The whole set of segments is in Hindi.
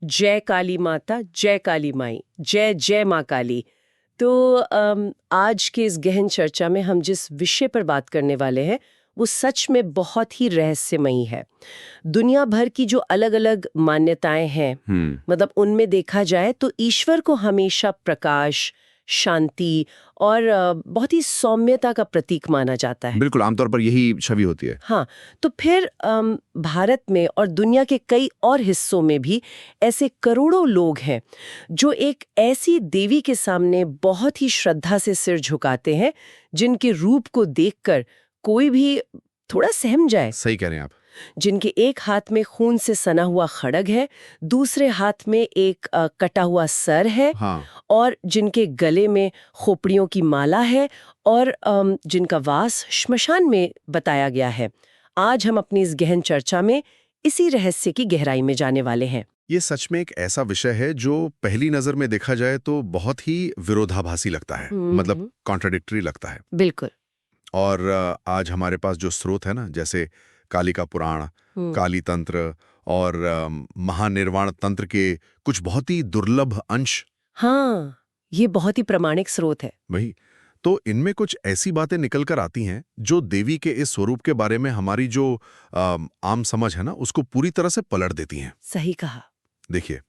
जय काली माता, जय काली माई, जय जय माँ काली। तो आज के इस गहन चर्चा में हम जिस विषय पर बात करने वाले हैं वो सच में बहुत ही रहस्यमयी है। दुनिया भर की जो अलग अलग मान्यताएं हैं, मतलब उनमें देखा जाए तो ईश्वर को हमेशा प्रकाश, शांति और बहुत ही सौम्यता का प्रतीक माना जाता है। बिल्कुल, आमतौर पर यही छवि होती है। हाँ, तो फिर भारत में और दुनिया के कई और हिस्सों में भी ऐसे करोड़ों लोग हैं जो एक ऐसी देवी के सामने बहुत ही श्रद्धा से सिर झुकाते हैं जिनके रूप को देखकर कोई भी थोड़ा सहम जाए। सही कह रहे हैं आप। जिनके एक हाथ में खून से सना हुआ खड्ग है, दूसरे हाथ में एक कटा हुआ सर है, हाँ। और जिनके गले में खोपड़ियों की माला है और जिनका वास श्मशान में बताया गया है। आज हम अपनी इस गहन चर्चा में इसी रहस्य की गहराई में जाने वाले हैं। ये सच में एक ऐसा विषय है जो पहली नजर में देखा जाए तो बहुत ही विरोधाभासी लगता है, मतलब कॉन्ट्राडिक्टरी लगता है। बिल्कुल। और आज हमारे पास जो स्रोत है ना, जैसे कालिका पुराण, काली तंत्र और महानिर्वाण तंत्र के कुछ बहुत ही दुर्लभ अंश। हाँ, ये बहुत ही प्रामाणिक स्रोत है। वही तो, इनमें कुछ ऐसी बातें निकल कर आती हैं जो देवी के इस स्वरूप के बारे में हमारी जो आम समझ है ना, उसको पूरी तरह से पलट देती हैं। सही कहा। देखिए,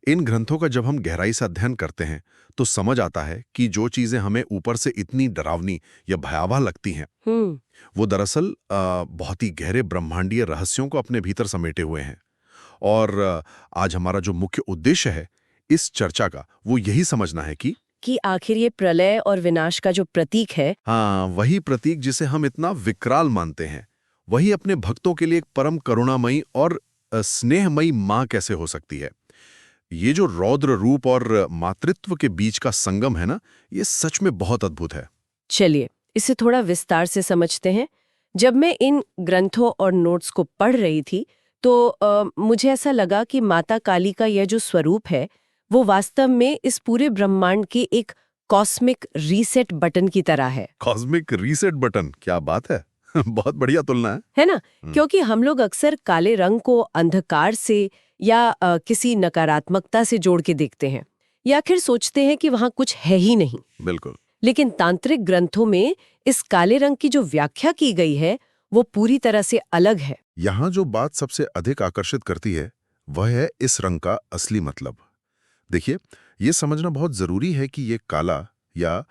इन ग्रंथों का जब हम गहराई से अध्ययन करते हैं तो समझ आता है कि जो चीजें हमें ऊपर से इतनी डरावनी या भयावह लगती हैं, वो दरअसल बहुत ही गहरे ब्रह्मांडीय रहस्यों को अपने भीतर समेटे हुए हैं। और आज हमारा जो मुख्य उद्देश्य है इस चर्चा का, वो यही समझना है कि आखिर ये प्रलय और विनाश का जो प्रतीक है, हाँ, वही प्रतीक जिसे हम इतना विकराल मानते हैं, वही अपने भक्तों के लिए एक परम करुणामयी और स्नेहमयी माँ कैसे हो सकती है। ये जो रौद्र रूप और मातृत्व के बीच का संगम है ना, ये सच में बहुत अद्भुत है। चलिए इसे थोड़ा विस्तार से समझते हैं। जब मैं इन ग्रंथों और नोट्स को पढ़ रही थी तो मुझे ऐसा लगा कि माता काली का यह जो स्वरूप है वो वास्तव में इस पूरे ब्रह्मांड के एक कॉस्मिक रीसेट बटन की तरह है। कॉस्मिक रीसेट बटन, क्या बात है। बहुत बढ़िया तुलना है ना? क्योंकि हम लोग अक्सर काले रंग को अंधकार से या किसी नकारात्मकता से जोड़ के देखते हैं, या फिर सोचते हैं कि वहां कुछ है ही नहीं। बिल्कुल। लेकिन तांत्रिक ग्रंथों में इस काले रंग की जो व्याख्या की गई है वो पूरी तरह से अलग है। यहाँ जो बात सबसे अधिक आकर्षित करती है वह है इस रंग का असली मतलब। देखिए, ये समझना बहुत जरूरी है कि ये काला या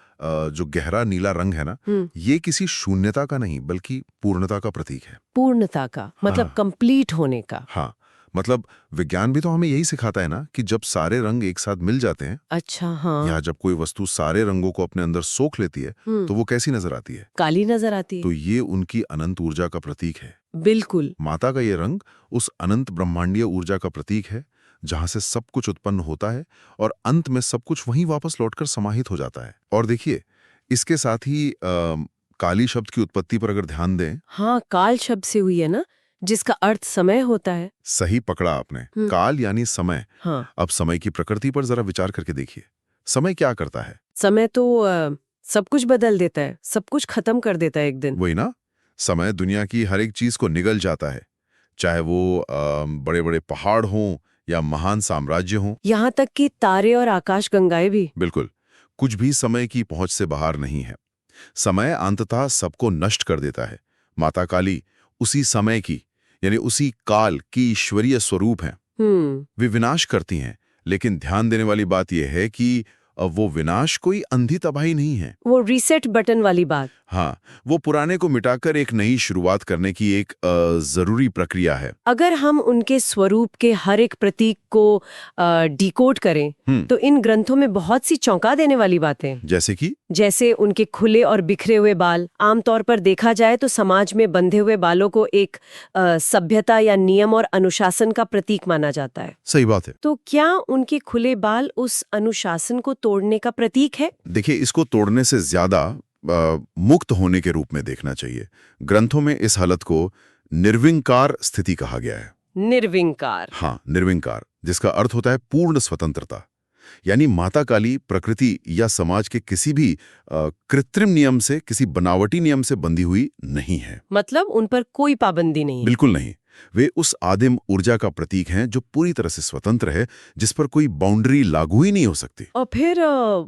जो गहरा नीला रंग है ना, ये किसी शून्यता का नहीं बल्कि पूर्णता का प्रतीक है। पूर्णता का मतलब कंप्लीट होने का। हाँ, मतलब विज्ञान भी तो हमें यही सिखाता है ना कि जब सारे रंग एक साथ मिल जाते हैं, अच्छा, हाँ, या जब कोई वस्तु सारे रंगों को अपने अंदर सोख लेती है तो वो कैसी नजर आती है? काली नजर आती है। तो ये उनकी अनंत ऊर्जा का प्रतीक है। बिल्कुल। माता का ये रंग उस अनंत ब्रह्मांडीय ऊर्जा का प्रतीक है जहां से सब कुछ उत्पन्न होता है और अंत में सब कुछ वहीं वापस लौटकर समाहित हो जाता है। और देखिए, इसके साथ ही काली शब्द की उत्पत्ति पर अगर ध्यान दें। हाँ, काल शब्द से हुई है ना, जिसका अर्थ समय होता है। सही पकड़ा आपने, काल यानी समय। हाँ। अब समय की प्रकृति पर जरा विचार करके देखिए। समय क्या करता है? समय तो सब कुछ बदल देता है, सब कुछ खत्म कर देता है एक दिन। वही ना, समय दुनिया की हर एक चीज को निगल जाता है, चाहे वो बड़े बड़े पहाड़ हों या महान साम्राज्य हों, यहाँ तक कि तारे और आकाश गंगाएं भी। बिल्कुल, कुछ भी समय की पहुंच से बाहर नहीं है। समय अंततः सबको नष्ट कर देता है। माता काली उसी समय की, यानी उसी काल की ईश्वरीय स्वरूप हैं। वे विनाश करती हैं, लेकिन ध्यान देने वाली बात यह है कि वो विनाश कोई अंधी तबाही नहीं है। वो रीसेट बटन वाली बात। हाँ, वो पुराने को मिटाकर एक नई शुरुआत करने की एक जरूरी प्रक्रिया है। अगर हम उनके स्वरूप के हर एक प्रतीक को डिकोड करें तो इन ग्रंथों में बहुत सी चौंका देने वाली बातें, जैसे उनके खुले और बिखरे हुए बाल। आमतौर पर देखा जाए तो समाज में बंधे हुए बालों को एक सभ्यता या नियम और अनुशासन का प्रतीक माना जाता है। सही बात है। तो क्या उनके खुले बाल उस अनुशासन को तोड़ने का प्रतीक है? देखिए, इसको तोड़ने से ज्यादा मुक्त होने के रूप में देखना चाहिए। ग्रंथों में इस हालत को निर्विकार स्थिति कहा गया है। निर्विकार? हाँ, निर्विकार, जिसका अर्थ होता है पूर्ण स्वतंत्रता। यानी माता काली प्रकृति या समाज के किसी भी कृत्रिम नियम से, किसी बनावटी नियम से बंधी हुई नहीं है। मतलब उन पर कोई पाबंदी नहीं? बिल्कुल नहीं। वे उस आदिम ऊर्जा का प्रतीक हैं जो पूरी तरह से स्वतंत्र है, जिस पर कोई बाउंड्री लागू ही नहीं हो सकती। और फिर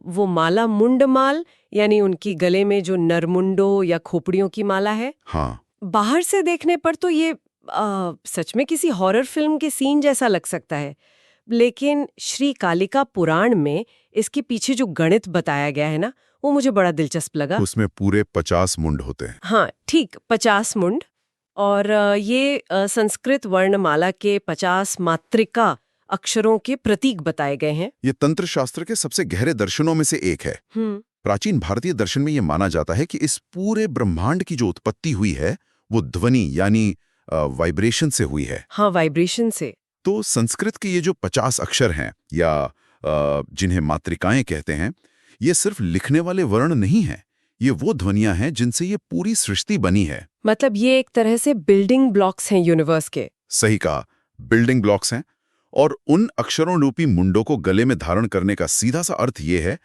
वो माला मुंडमाल, यानी उनकी गले में जो नरमुंडों या खोपड़ियों की माला है। हाँ, बाहर से देखने पर तो ये सच में किसी हॉरर फिल्म के सीन जैसा लग सकता है, लेकिन श्री कालिका पुराण में इसके पीछे जो गणित बताया गया है ना, वो मुझे बड़ा दिलचस्प लगा। उसमें पूरे 50 मुंड होते हैं। हाँ ठीक, 50 मुंड। और ये संस्कृत वर्णमाला के 50 मात्रिका अक्षरों के प्रतीक बताए गए हैं। ये तंत्र शास्त्र के सबसे गहरे दर्शनों में से एक है। प्राचीन भारतीय दर्शन में यह माना जाता है कि इस पूरे ब्रह्मांड की जो उत्पत्ति हुई है वो ध्वनि यानी वाइब्रेशन से हुई है। हाँ, वाइब्रेशन से। तो संस्कृत के ये जो 50 अक्षर हैं या जिन्हें मात्रिकाएं कहते हैं, ये सिर्फ लिखने वाले वर्ण नहीं हैं, ये वो ध्वनियां हैं जिनसे ये पूरी सृष्टि बनी है। मतलब ये एक तरह से बिल्डिंग ब्लॉक्स हैं यूनिवर्स के। सही कहा, बिल्डिंग ब्लॉक्स हैं। और उन अक्षरों रूपी मुंडों को गले में धारण करने का सीधा सा अर्थ ये है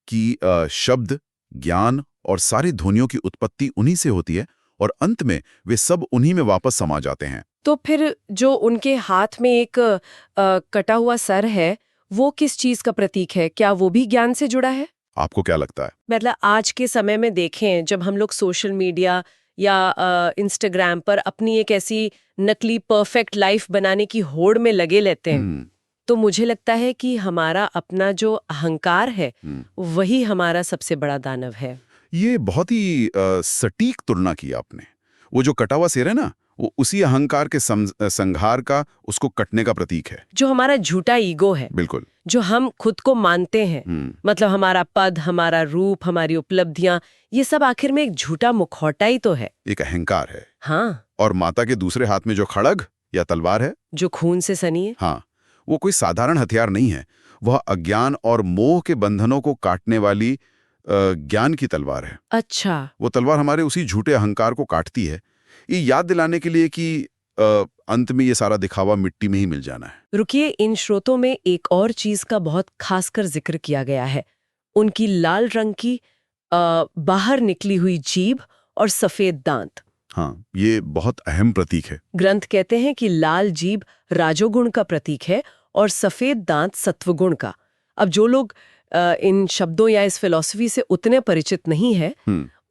कि शब्द, ज्ञान और सारी ध्वनियों की उत्पत्ति उन्हीं से होती है और अंत में वे सब उन्हीं में वापस समा जाते हैं। तो फिर जो उनके हाथ में एक कटा हुआ सर है, वो किस चीज का प्रतीक है? क्या वो भी ज्ञान से जुड़ा है? आपको क्या लगता है? मतलब आज के समय में देखें, जब हम लोग सोशल मीडिया या इंस्टाग्राम पर अपनी एक ऐसी नकली परफेक्ट लाइफ बनाने की होड़ में लगे लेते हैं, तो मुझे लगता है कि हमारा अपना जो अहंकार है वही हमारा सबसे बड़ा दानव है। ये बहुत ही सटीक तुलना की आपने। वो जो कटा हुआ सिर है ना, वो उसी अहंकार के संहार का, उसको कटने का प्रतीक है। जो हमारा झूठा ईगो है, बिल्कुल, जो हम खुद को मानते हैं, मतलब हमारा पद, हमारा रूप, हमारी उपलब्धियां, ये सब आखिर में एक झूठा मुखौटा ही तो है, एक अहंकार है। हाँ। और माता के दूसरे हाथ में जो खड़ग या तलवार है, जो खून से सनी है, हाँ, वो कोई साधारण हथियार नहीं है। वह अज्ञान और मोह के बंधनों को काटने वाली ज्ञान की तलवार है। अच्छा। वो तलवार हमारे उसी झूठे अहंकार को काटती है, ये याद दिलाने के लिए कि अंत में ये सारा दिखावा मिट्टी में ही मिल जाना है। रुकिए, इन स्रोतों में एक और चीज का बहुत खासकर जिक्र किया गया है, उनकी लाल रंग की बाहर निकली हुई जीभ और सफेद दांत। हाँ, ये बहुत अहम प्रतीक है। ग्रंथ कहते हैं कि लाल जीभ राजोगुण का प्रतीक है और सफेद दांत सत्वगुण का। अब जो लोग इन शब्दों या इस फिलॉसफी से उतने परिचित नहीं है,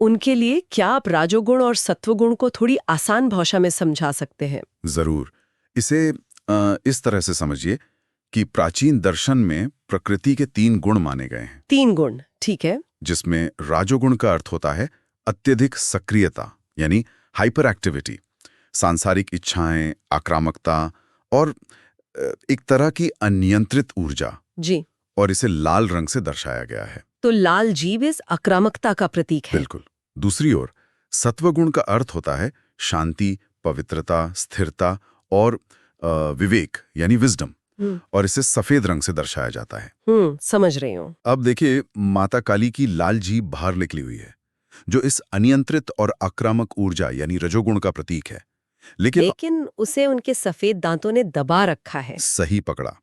उनके लिए क्या आप राजोगुण और सत्वगुण को थोड़ी आसान भाषा में समझा सकते हैं? जरूर। इसे इस तरह से समझिए कि प्राचीन दर्शन में प्रकृति के 3 गुण माने गए हैं। 3 गुण, ठीक है। जिसमें राजोगुण का अर्थ होता है अत्यधिक सक्रियता, यानी हाइपर एक्टिविटी, सांसारिक इच्छाएं, आक्रामकता और एक तरह की अनियंत्रित ऊर्जा जी। और इसे लाल रंग से दर्शाया गया है। तो लाल जीभ इस आक्रामकता का प्रतीक है। बिल्कुल। दूसरी ओर सत्वगुण का अर्थ होता है शांति, पवित्रता, स्थिरता और विवेक यानी विजडम, और इसे सफेद रंग से दर्शाया जाता है। समझ रही हूँ। अब देखिए, माता काली की लाल जीभ बाहर निकली हुई है, जो इस अनियंत्रित और आक्रामक ऊर्जा यानी रजोगुण का प्रतीक है। लेकिन उसे उनके सफेद दांतों ने दबा रखा है। सही पकड़ा,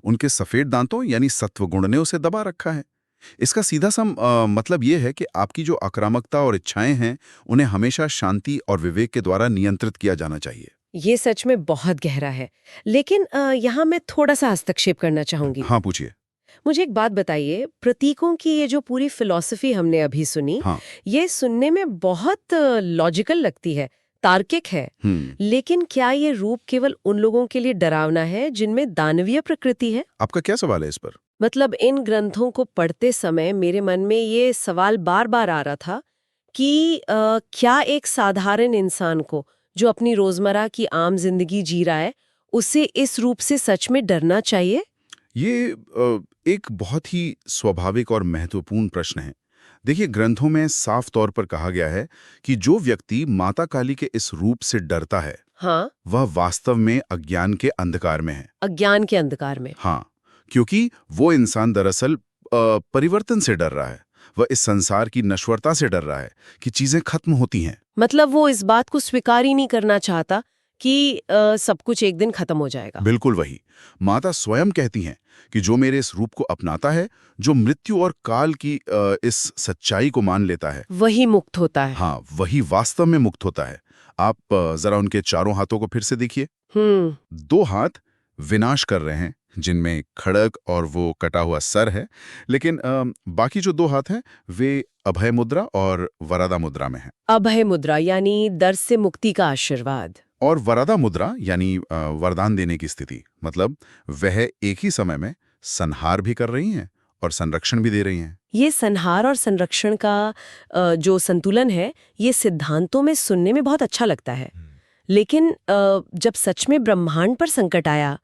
उनके सफेद दांतों यानी सत्वगुण ने उसे दबा रखा है। इसका सीधा सा मतलब यह है कि आपकी जो आक्रामकता और इच्छाएं हैं, उन्हें हमेशा शांति और विवेक के द्वारा नियंत्रित किया जाना चाहिए। ये सच में बहुत गहरा है, लेकिन यहाँ मैं थोड़ा सा हस्तक्षेप करना चाहूंगी। हाँ, पूछिए। मुझे एक बात बताइए, प्रतीकों की ये जो पूरी फिलॉसफी हमने अभी सुनी, हाँ। ये सुनने में बहुत लॉजिकल लगती है, तार्किक है, लेकिन क्या ये रूप केवल उन लोगों के लिए डरावना है जिनमें दानवीय प्रकृति है? आपका क्या सवाल है इस पर? मतलब इन ग्रंथों को पढ़ते समय मेरे मन में ये सवाल बार बार आ रहा था कि क्या एक साधारण इंसान को जो अपनी रोजमर्रा की आम जिंदगी जी रहा है, उसे इस रूप से सच में डरना चाहिए? ये एक बहुत ही स्वाभाविक और महत्वपूर्ण प्रश्न है। देखिए, ग्रंथों में साफ तौर पर कहा गया है कि जो व्यक्ति माता काली के इस रूप से डरता है, हाँ, वह वास्तव में अज्ञान के अंधकार में है। अज्ञान के अंधकार में? हाँ, क्योंकि वो इंसान दरअसल परिवर्तन से डर रहा है। वह इस संसार की नश्वरता से डर रहा है कि चीजें खत्म होती हैं। मतलब वो इस बात को स्वीकार ही नहीं करना चाहता कि सब कुछ एक दिन खत्म हो जाएगा। बिल्कुल वही। माता स्वयं कहती हैं कि जो मेरे इस रूप को अपनाता है, जो मृत्यु और काल की इस सच्चाई को मान लेता है, वही मुक्त होता है। हाँ, वही वास्तव में मुक्त होता है। आप जरा उनके चारों हाथों को फिर से देखिए। दो हाथ विनाश कर रहे हैं, जिनमें खड़ग और वो कटा हुआ सर है, लेकिन बाकी जो दो हाथ हैं वे अभय मुद्रा और वरदा मुद्रा में हैं। अभय मुद्रा यानी दर्द से मुक्ति का आशीर्वाद। और वरदा मुद्रा यानी वरदान देने की स्थिति, मतलब वह एक ही समय में संहार भी कर रही हैं और संरक्षण भी दे रही हैं। ये संहार और संरक्षण का जो संतुलन है, ये सिद्धांतों में सुनने में बहुत अच्छा लगता है, लेकिन जब सच में ब्रह्मांड पर संकट आया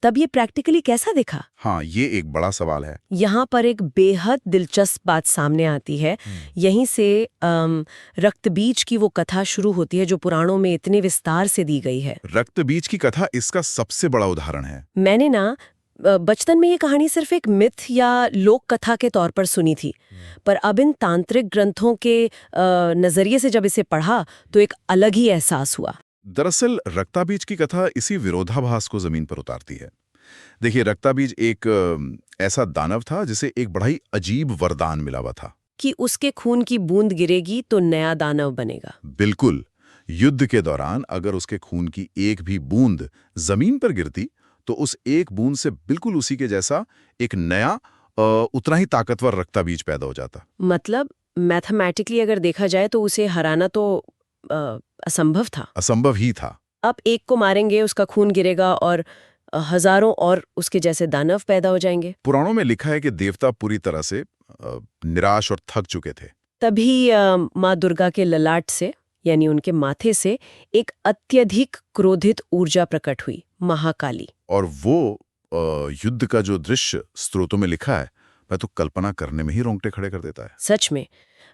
तब ये प्रैक्टिकली कैसा दिखा? हाँ, ये एक बड़ा सवाल है। यहाँ पर एक बेहद दिलचस्प बात सामने आती है। यहीं से रक्तबीज की वो कथा शुरू होती है जो पुराणों में इतने विस्तार से दी गई है। रक्तबीज की कथा इसका सबसे बड़ा उदाहरण है। मैंने ना बचपन में ये कहानी सिर्फ एक मिथ या लोक कथा के तौर पर सुनी थी, पर अब इन तांत्रिक ग्रंथों के नजरिए से जब इसे पढ़ा तो एक अलग ही एहसास हुआ। दरअसल रक्ताबीज की कथा इसी विरोधाभास को जमीन पर उतारती है। देखिए, रक्ताबीज एक ऐसा दानव था जिसे एक बड़ा ही अजीब वरदान मिला हुआ था कि उसके खून की बूंद गिरेगी तो नया दानव बनेगा। बिल्कुल। युद्ध के दौरान अगर उसके खून की एक भी बूंद जमीन पर गिरती तो उस एक बूंद से बिल्कुल उसी के जैसा एक नया उतना ही ताकतवर रक्ताबीज पैदा हो जाता। मतलब मैथमेटिकली अगर देखा जाए तो उसे हराना तो असंभव था। असंभव ही था। अब एक को मारेंगे, उसका खून गिरेगा और हजारों और उसके जैसे दानव पैदा हो जाएंगे। पुराणों में लिखा है कि देवता पूरी तरह से निराश और थक चुके थे। तभी माँ दुर्गा के ललाट से यानी उनके माथे से एक अत्यधिक क्रोधित ऊर्जा प्रकट हुई, महाकाली। और वो युद्ध का जो दृश्य स्रोतों में लिखा है, मैं तो कल्पना करने में ही रोंगटे खड़े कर देता है। सच में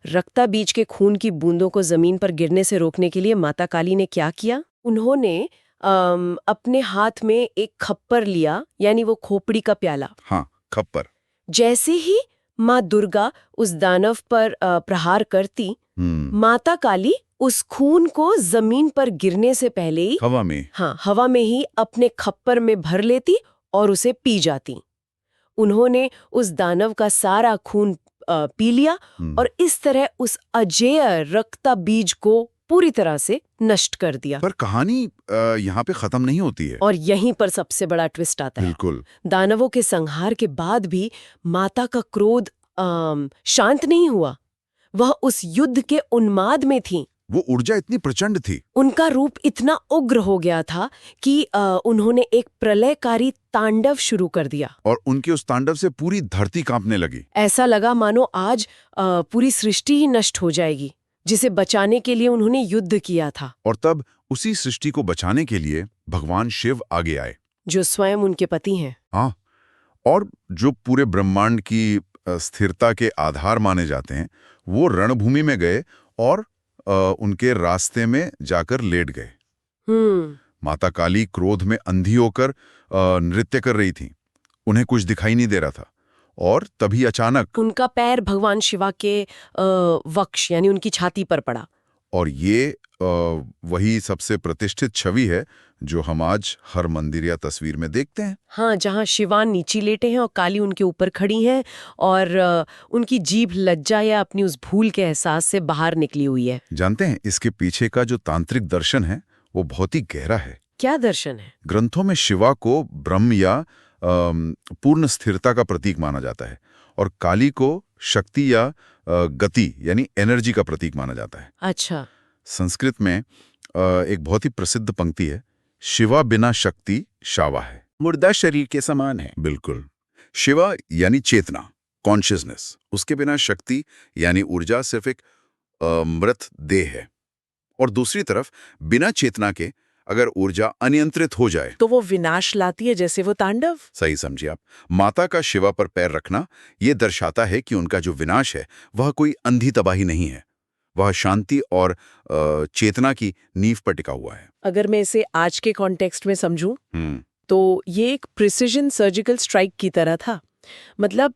रक्ताबीज के खून की बूंदों को जमीन पर गिरने से रोकने के लिए माता काली ने क्या किया? उन्होंने अपने हाथ में एक खप्पर लिया, यानी वो खोपड़ी का प्याला। हाँ, खप्पर। जैसे ही माँ दुर्गा उस दानव पर प्रहार करती, माता काली उस खून को जमीन पर गिरने से पहले ही हवा में ही अपने खप्पर में भर लेती और उसे पी जाती। उन्होंने उस दानव का सारा खून पी लिया और इस तरह उस अजेय रक्ताबीज को पूरी तरह से नष्ट कर दिया। पर कहानी यहाँ पे खत्म नहीं होती है। और यहीं पर सबसे बड़ा ट्विस्ट आता है। बिल्कुल। दानवों के संहार के बाद भी माता का क्रोध शांत नहीं हुआ। वह उस युद्ध के उन्माद में थी। वो ऊर्जा इतनी प्रचंड थी, उनका रूप इतना उग्र हो गया था कि उन्होंने एक प्रलयकारी तांडव शुरू कर दिया। और उनके उस तांडव से पूरी धरती कांपने लगी। ऐसा लगा मानो आज पूरी सृष्टि ही नष्ट हो जाएगी, जिसे बचाने के लिए उन्होंने युद्ध किया था। और तब उसी सृष्टि को बचाने के लिए भगवान शिव आगे आए, जो स्वयं उनके पति हैं। हाँ, और जो पूरे ब्रह्मांड की स्थिरता के आधार माने जाते हैं, वो रणभूमि में गए और उनके रास्ते में जाकर लेट गए। माता काली क्रोध में अंधी होकर नृत्य कर रही थी। उन्हें कुछ दिखाई नहीं दे रहा था और तभी अचानक उनका पैर भगवान शिवा के वक्ष यानी उनकी छाती पर पड़ा। और ये वही सबसे प्रतिष्ठित छवि है जो हम आज हर मंदिर या तस्वीर में देखते हैं। हाँ, जहाँ शिवान नीचे लेटे हैं और काली उनके ऊपर खड़ी हैं और उनकी जीभ लज्जा या अपनी उस भूल के एहसास से बाहर निकली हुई है। जानते हैं, इसके पीछे का जो तांत्रिक दर्शन है वो बहुत ही गहरा है। क्या दर्शन है? ग्रंथों में शिवा को ब्रह्म या पूर्ण स्थिरता का प्रतीक माना जाता है और काली को शक्ति या गति यानी एनर्जी का प्रतीक माना जाता है। अच्छा। संस्कृत में एक बहुत ही प्रसिद्ध पंक्ति है, शिवा बिना शक्ति शावा है, मुर्दा शरीर के समान है। बिल्कुल। शिवा यानी चेतना, कॉन्शियसनेस, उसके बिना शक्ति यानी ऊर्जा सिर्फ एक मृत देह है। और दूसरी तरफ बिना चेतना के अगर ऊर्जा अनियंत्रित हो जाए तो वो विनाश लाती है, जैसे वो तांडव। सही समझिए आप। माता का शिवा पर पैर रखना ये दर्शाता है कि उनका जो विनाश है वह कोई अंधी तबाही नहीं है, वह शांति और चेतना की नींव पर टिका हुआ है। अगर मैं इसे आज के कॉन्टेक्स्ट में समझूं तो ये एक प्रिसिजन सर्जिकल स्ट्राइक की तरह था। मतलब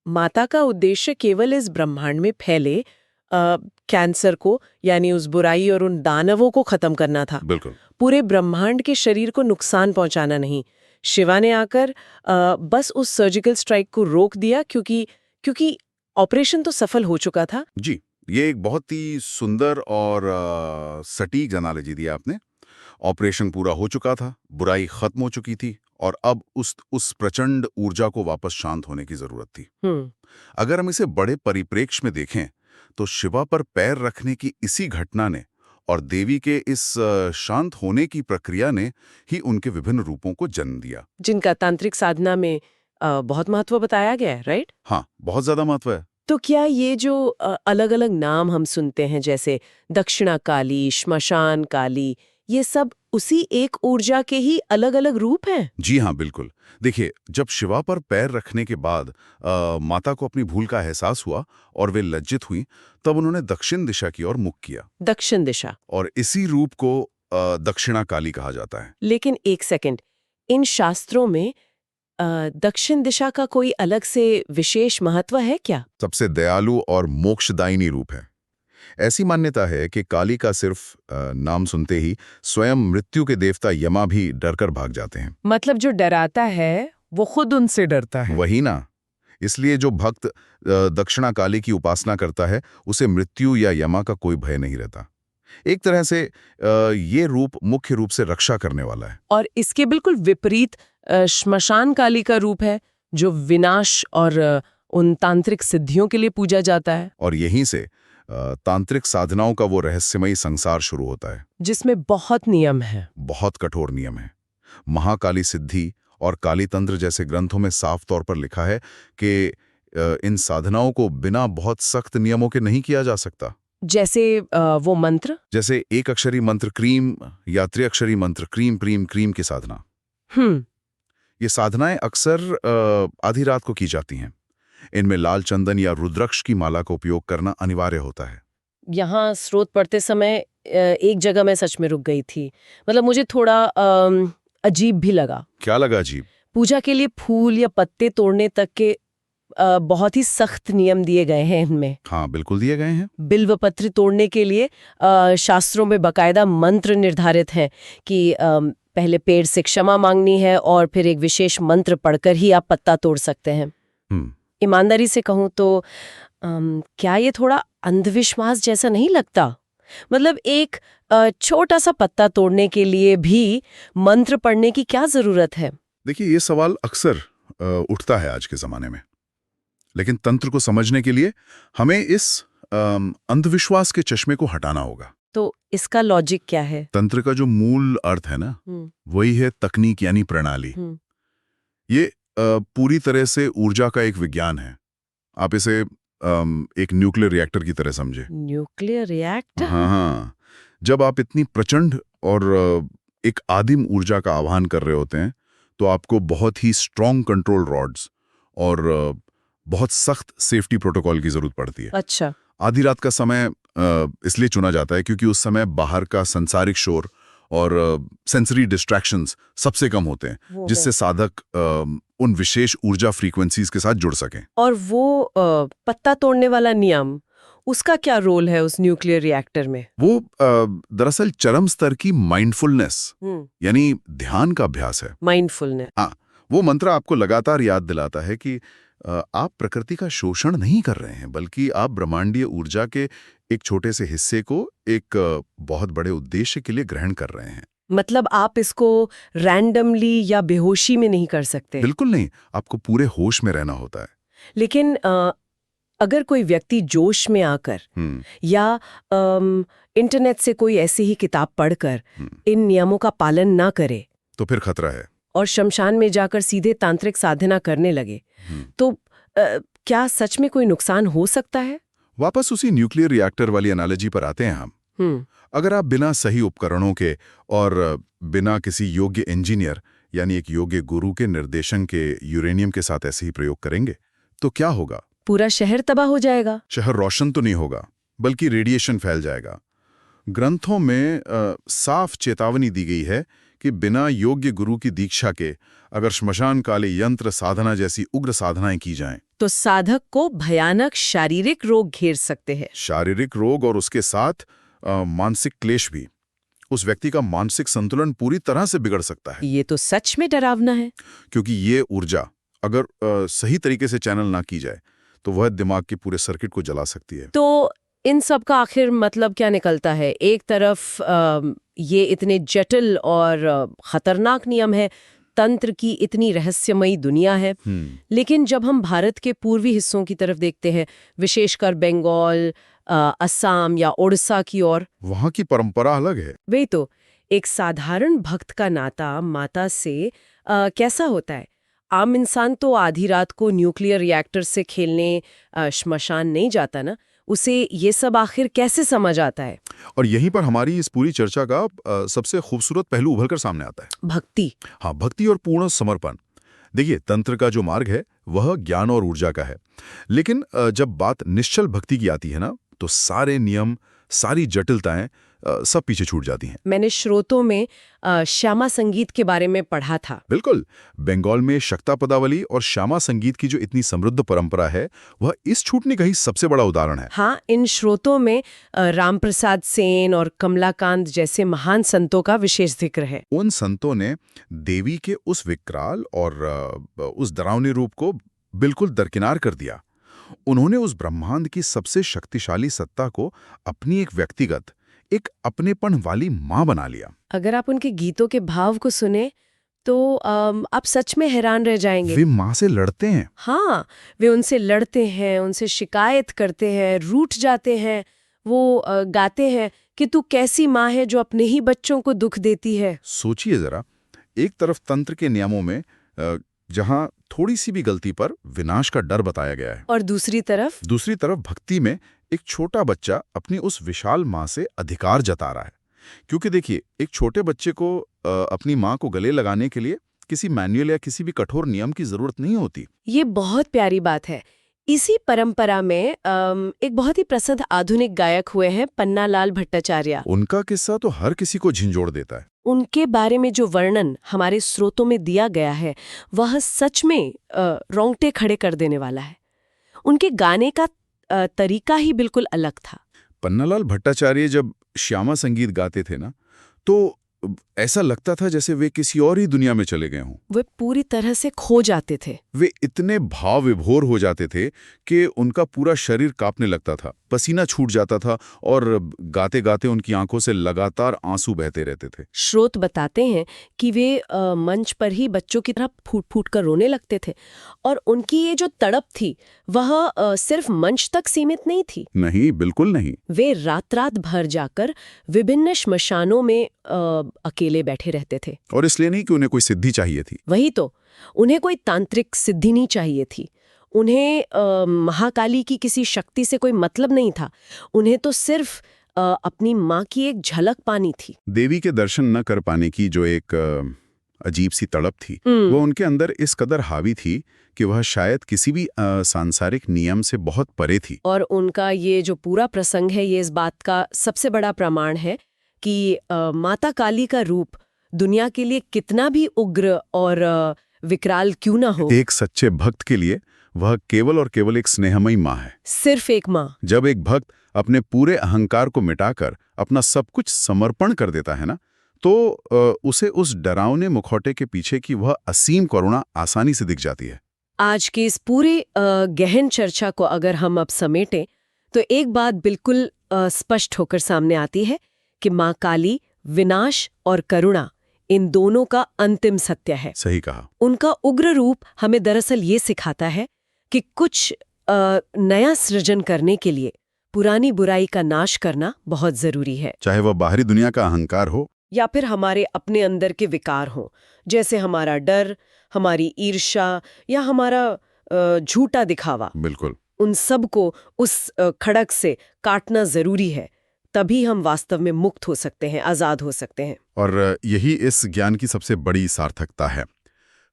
माता का उद्देश्य केवल इस ब्रह्मांड में फैले कैंसर को यानी उस बुराई और उन दानवों को खत्म करना था। बिल्कुल। पूरे ब्रह्मांड के शरीर को नुकसान पहुंचाना नहीं। शिवा ने आकर बस उस सर्जिकल स्ट्राइक को रोक दिया क्योंकि ऑपरेशन तो सफल हो चुका था। जी, ये एक बहुत ही सुंदर और सटीक एनालॉजी दी आपने। ऑपरेशन पूरा हो चुका था, बुराई खत्म हो चुकी थी और अब उस प्रचंड ऊर्जा को वापस शांत होने की जरूरत थी। अगर हम इसे बड़े परिप्रेक्ष्य में देखें तो शिवा पर पैर रखने की इसी घटना ने और देवी के इस शांत होने की प्रक्रिया ने ही उनके विभिन्न रूपों को जन्म दिया, जिनका तांत्रिक साधना में बहुत महत्व बताया गया है, राइट? हाँ, बहुत ज्यादा महत्व है। तो क्या ये जो अलग अलग नाम हम सुनते हैं, जैसे दक्षिणा काली, श्मशान काली, ये सब उसी एक ऊर्जा के ही अलग अलग रूप हैं? जी हाँ, बिल्कुल। देखिए, जब शिवा पर पैर रखने के बाद माता को अपनी भूल का एहसास हुआ और वे लज्जित हुई, तब उन्होंने दक्षिण दिशा की ओर मुख किया। दक्षिण दिशा। और इसी रूप को दक्षिणा काली कहा जाता है। लेकिन एक सेकंड, इन शास्त्रों में दक्षिण दिशा का कोई अलग से विशेष महत्व है क्या? सबसे दयालु और मोक्षदायिनी रूप है। ऐसी मान्यता है कि काली का सिर्फ नाम सुनते ही स्वयं मृत्यु के देवता यमा भी डरकर भाग जाते हैं। मतलब जो डराता है वो खुद उनसे डरता है। वही ना। इसलिए जो भक्त दक्षिणा काली की उपासना करता है, उसे मृत्यु या यमा का कोई भय नहीं रहता। एक तरह से ये रूप मुख्य रूप से रक्षा करने वाला है। और इसके बिल्कुल विपरीत श्मशान काली का रूप है, जो विनाश और उन तांत्रिक सिद्धियों के लिए पूजा जाता है। और यहीं से तांत्रिक साधनाओं का वो रहस्यमयी संसार शुरू होता है, जिसमें बहुत नियम है। बहुत कठोर नियम है। महाकाली सिद्धि और काली तंत्र जैसे ग्रंथों में साफ तौर पर लिखा है कि इन साधनाओं को बिना बहुत सख्त नियमों के नहीं किया जा सकता। जैसे वो मंत्र, जैसे एक अक्षरी मंत्र क्रीम या त्रिअक्षरी मंत्र क्रीम प्रीम क्रीम की साधना। ये साधनाएं अक्सर आधी रात को की जाती हैं। इनमें लाल चंदन या रुद्राक्ष की माला का उपयोग करना अनिवार्य होता है। यहाँ स्रोत पढ़ते समय एक जगह मैं सच में रुक गई थी। मतलब मुझे थोड़ा अजीब भी लगा। क्या लगा अजीब? पूजा के लिए फूल या पत्ते तोड़ने तक के बहुत ही सख्त नियम दिए गए हैं इनमें। हाँ, बिल्कुल दिए गए हैं। बिल्व पत्र तोड़ने के लिए शास्त्रों में बकायदा मंत्र निर्धारित हैं कि पहले पेड़ से क्षमा मांगनी है और फिर एक विशेष मंत्र पढ़कर ही आप पत्ता तोड़ सकते हैं। ईमानदारी से कहूँ तो क्या ये थोड़ा अंधविश्वास जैसा नहीं लगता? मतलब एक छोटा सा पत्ता तोड़ने के लिए भी मंत्र पढ़ने की क्या जरूरत है? देखिए, ये सवाल अक्सर उठता है आज के जमाने में, लेकिन तंत्र को समझने के लिए हमें इस अंधविश्वास के चश्मे को हटाना होगा। तो इसका लॉजिक क्या है? तंत्र का जो मूल अर्थ है ना, वही है तकनीक यानी प्रणाली। ये पूरी तरह से ऊर्जा का एक विज्ञान है। आप इसे एक न्यूक्लियर रिएक्टर की तरह समझे। Nuclear reactor? हाँ। जब आप इतनी प्रचंड और एक आदिम ऊर्जा का आह्वान कर रहे होते हैं, तो आपको बहुत ही स्ट्रॉन्ग कंट्रोल रॉड्स और बहुत सख्त सेफ्टी प्रोटोकॉल की जरूरत पड़ती है। अच्छा। आधी रात का समय इसलिए चुना जाता है क्योंकि उस समय बाहर का संसारिक शोर और सेंसरी डिस्ट्रैक्शंस सबसे कम होते हैं, जिससे साधक उन विशेष ऊर्जा फ्रीक्वेंसीज के साथ जुड़ सकें। और वो पत्ता तोड़ने वाला नियम, उसका क्या रोल है उस न्यूक्लियर रिएक्टर में? वो दरअसल चरम स्तर की माइंडफुलनेस यानी ध्यान का अभ्यास है। माइंडफुलनेस। हाँ, वो मंत्र आपको लगातार याद दिलाता है कि आप प्रकृति का शोषण नहीं कर रहे हैं, बल्कि आप ब्रह्मांडीय ऊर्जा के एक छोटे से हिस्से को एक बहुत बड़े उद्देश्य के लिए ग्रहण कर रहे हैं। मतलब आप इसको रैंडमली या बेहोशी में नहीं कर सकते? बिल्कुल नहीं, आपको पूरे होश में रहना होता है। लेकिन अगर कोई व्यक्ति जोश में आकर या इंटरनेट से कोई ऐसी ही किताब पढ़कर इन नियमों का पालन ना करे, तो फिर खतरा है। और शमशान में जाकर सीधे तांत्रिक साधना करने लगे, तो क्या सच में कोई नुकसान हो सकता है? वापस उसी न्यूक्लियर रिएक्टर वाली एनालॉजी पर आते हैं हम। अगर आप बिना सही उपकरणों के और बिना किसी योग्य इंजीनियर यानी एक योग्य गुरु के निर्देशन के यूरेनियम के साथ ऐसे ही प्रयोग करेंगे, तो क्या होगा? पूरा शहर तबाह हो जाएगा। शहर रोशन तो नहीं होगा, बल्कि रेडिएशन फैल जाएगा। ग्रंथों में साफ चेतावनी दी गई है कि बिना योग्य गुरु की दीक्षा के अगर श्मशान काली यंत्र साधना जैसी उग्र साधनाएं की जाएं, तो साधक को भयानक शारीरिक रोग घेर सकते हैं। शारीरिक रोग और उसके साथ मानसिक क्लेश भी। उस व्यक्ति का मानसिक संतुलन पूरी तरह से बिगड़ सकता है। ये तो सच में डरावना है। क्योंकि ये ऊर्जा अगर सही तरीके से चैनल ना की जाए, तो वह दिमाग के पूरे सर्किट को जला सकती है। तो इन सब का आखिर मतलब क्या निकलता है? एक तरफ ये इतने जटिल और खतरनाक नियम है, तंत्र की इतनी रहस्यमयी दुनिया है, लेकिन जब हम भारत के पूर्वी हिस्सों की तरफ देखते हैं, विशेषकर बंगाल, असम या ओडिशा की ओर, वहाँ की परंपरा अलग है। वही तो, एक साधारण भक्त का नाता माता से कैसा होता है? आम इंसान तो आधी रात को न्यूक्लियर रिएक्टर से खेलने श्मशान नहीं जाता ना, उसे ये सब आखिर कैसे समझ आता है? और यहीं पर हमारी इस पूरी चर्चा का सबसे खूबसूरत पहलू उभर कर सामने आता है। भक्ति। हाँ, भक्ति और पूर्ण समर्पण। देखिए, तंत्र का जो मार्ग है वह ज्ञान और ऊर्जा का है, लेकिन जब बात निश्चल भक्ति की आती है ना, तो सारे नियम, सारी जटिलताएं सब पीछे छूट जाती हैं। मैंने स्रोतों में श्यामा संगीत के बारे में पढ़ा था। बिल्कुल, बंगाल में शक्ता पदावली और श्यामा संगीत की जो इतनी समृद्ध परंपरा है, वह इस छूटने का ही सबसे बड़ा उदाहरण है। हाँ, इन स्रोतों में रामप्रसाद सेन और कमलाकांत जैसे महान संतों का विशेष जिक्र है। उन संतों ने देवी के उस विकराल और उस डरावने रूप को बिल्कुल दरकिनार कर दिया। उन्होंने उस ब्रह्मांड की सबसे शक्तिशाली सत्ता को अपनी एक व्यक्तिगत, एक अपनेपन वाली माँ बना लिया। अगर आप उनके गीतों के भाव को सुने तो आप सच में हैरान रह जाएंगे। वे माँ से लड़ते हैं। हाँ, वे उनसे लड़ते हैं, उनसे शिकायत करते हैं, रूठ जाते हैं। वो गाते हैं कि तू कैसी माँ है जो अपने ही बच्चों को दुख देती है। सोचिए जरा, एक तरफ तंत्र के नियमों में जहाँ थोड़ी सी भी गलती पर विनाश का डर बताया गया है, और दूसरी तरफ भक्ति में एक छोटा बच्चा अपनी उस विशाल माँ से अधिकार जता रहा है। क्योंकि देखिए, एक छोटे बच्चे को अपनी माँ को गले लगाने के लिए किसी मैनुअल या किसी भी कठोर नियम की जरूरत नहीं होती। ये बहुत प्यारी बात है। इसी परंपरा में एक बहुत ही प्रसिद्ध आधुनिक गायक हुए हैं पन्नालाल भट्टाचार्य। उनका किस्सा तो हर किसी को झंझोड़ देता है। उनके बारे में जो वर्णन हमारे स्रोतों में दिया गया है, वह सच में रोंगटे खड़े कर देने वाला है। उनके गाने का तरीका ही बिल्कुल अलग था। पन्नालाल भट्टाचार्य जब श्यामा संगीत गाते थे ना, तो ऐसा लगता था जैसे वे किसी और ही दुनिया में चले गए हों। वे पूरी तरह से खो जाते थे। वे इतने भाव विभोर हो जाते थे कि उनका पूरा शरीर कांपने लगता था, पसीना छूट जाता था और गाते गाते उनकी आंखों से लगातार आंसू बहते रहते थे। स्रोत बताते हैं कि वे मंच पर ही बच्चों की तरह फूट फूट कर रोने लगते थे, और उनकी ये जो तड़प थी वह सिर्फ मंच तक सीमित नहीं थी। नहीं, बिल्कुल नहीं। वे रात रात भर जाकर विभिन्न श्मशानों में अकेले बैठे रहते थे। और इसलिए नहीं कि उन्हें कोई सिद्धि चाहिए थी। वही तो, उन्हें कोई तांत्रिक सिद्धि नहीं चाहिए थी। उन्हें महाकाली की किसी शक्ति से कोई मतलब नहीं था। उन्हें तो सिर्फ अपनी माँ की एक झलक पानी थी। देवी के दर्शन न कर पाने की जो एक अजीब सी तड़प थी, वो उनके अंदर इस कदर हावी थी कि वह शायद किसी भी सांसारिक नियम से बहुत परे थी। और उनका ये जो पूरा प्रसंग है, ये इस बात का सबसे बड़ा प्रमाण है कि माता काली का रूप दुनिया के लिए कितना भी उग्र और विकराल क्यों ना हो, एक सच्चे भक्त के लिए वह केवल और केवल एक स्नेहमयी माँ है। सिर्फ एक माँ। जब एक भक्त अपने पूरे अहंकार को मिटाकर अपना सब कुछ समर्पण कर देता है ना, तो उसे उस डरावने मुखौटे के पीछे की वह असीम करुणा आसानी से दिख जाती है। आज की इस पूरी गहन चर्चा को अगर हम अब समेटें, तो एक बात बिल्कुल स्पष्ट होकर सामने आती है कि माँ काली विनाश और करुणा, इन दोनों का अंतिम सत्य है। सही कहा। उनका उग्र रूप हमें दरअसल ये सिखाता है कि कुछ नया सृजन करने के लिए पुरानी बुराई का नाश करना बहुत जरूरी है। चाहे वह बाहरी दुनिया का अहंकार हो या फिर हमारे अपने अंदर के विकार हों, जैसे हमारा डर, हमारी ईर्ष्या या हमारा झूठा दिखावा। बिल्कुल। उन सब को उस खड़क से काटना जरूरी है, तभी हम वास्तव में मुक्त हो सकते हैं, आजाद हो सकते हैं। और यही इस ज्ञान की सबसे बड़ी सार्थकता है,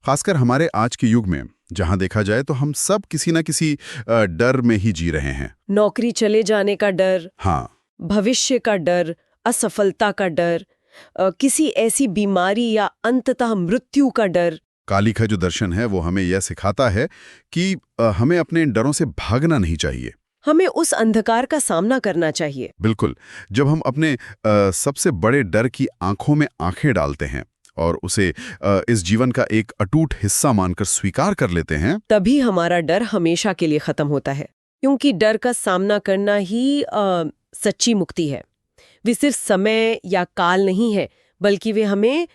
खासकर हमारे आज के युग में, जहां देखा जाए तो हम सब किसी न किसी डर में ही जी रहे हैं। नौकरी चले जाने का डर, हाँ, भविष्य का डर, असफलता का डर, किसी ऐसी बीमारी या अंततः मृत्यु का डर। काली का जो दर्शन है वो हमें यह सिखाता है कि हमें अपने डरों से भागना नहीं चाहिए, हमें उस अंधकार का सामना करना चाहिए। बिल्कुल। जब हम अपने सबसे बड़े डर की आंखों में आंखें डालते हैं और उसे इस जीवन का एक अटूट हिस्सा मानकर स्वीकार कर लेते हैं, तभी हमारा डर हमेशा के लिए खत्म होता है। क्योंकि डर का सामना करना ही सच्ची मुक्ति है। वे सिर्फ समय या काल नहीं है, बल्कि वे हमें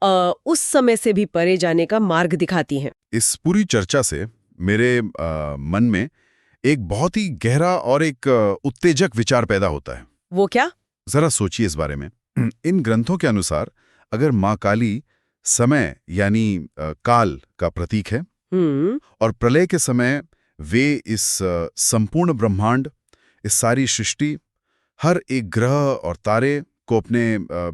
उस समय से भी परे जाने का मार्ग दिखाती हैं। इस पूरी चर्चा से मेरे मन में एक बहुत ही गहरा और एक उत्तेजक विचार पैदा होता है। वो क्या? जरा सोचिए इस बारे में। इन ग्रंथों के अनुसार अगर माँ काली समय यानी काल का प्रतीक है और प्रलय के समय वे इस संपूर्ण ब्रह्मांड, इस सारी सृष्टि, हर एक ग्रह और तारे को अपने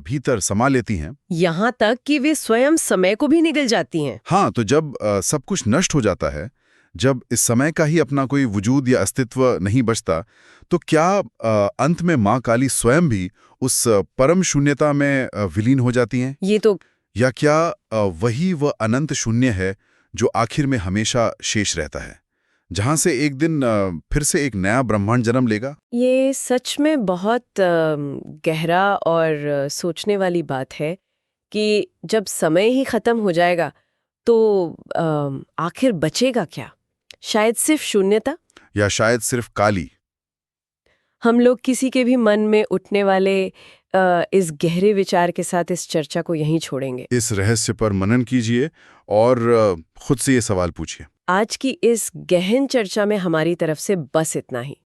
भीतर समा लेती हैं। यहाँ तक कि वे स्वयं समय को भी निगल जाती हैं। हाँ, तो जब सब कुछ नष्ट हो जाता है, जब इस समय का ही अपना कोई वजूद या अस्तित्व नहीं बचता, तो क्या अंत में माँ काली स्वयं भी उस परम शून्यता में विलीन हो जाती हैं? ये तो या क्या वही वह अनंत शून्य है जो आखिर में हमेशा शेष रहता है, जहां से एक दिन फिर से एक नया ब्रह्मांड जन्म लेगा? ये सच में बहुत गहरा और सोचने वाली बात है कि जब समय ही खत्म हो जाएगा तो आखिर बचेगा क्या? शायद सिर्फ शून्यता, या शायद सिर्फ काली? हम लोग किसी के भी मन में उठने वाले इस गहरे विचार के साथ इस चर्चा को यहीं छोड़ेंगे। इस रहस्य पर मनन कीजिए और खुद से ये सवाल पूछिए। आज की इस गहन चर्चा में हमारी तरफ से बस इतना ही।